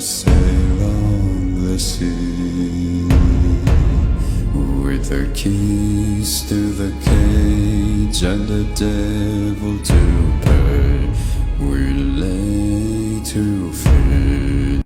sail on the sea with the keys to the cage and the devil to pay. We lay to feed